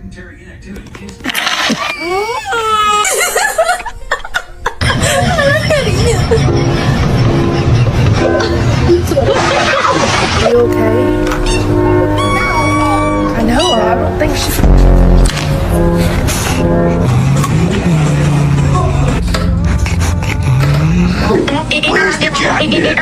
Are you okay? I know, I don't think she... Where's the catnip?